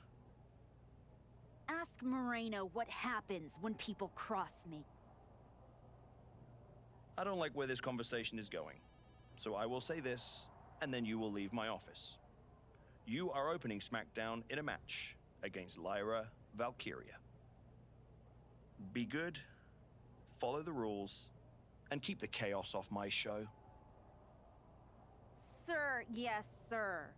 Ask Moreno what happens when people cross me. I don't like where this conversation is going. So I will say this, and then you will leave my office. You are opening SmackDown in a match against Lyra Valkyria. Be good, follow the rules, and keep the chaos off my show. Sir, yes, sir.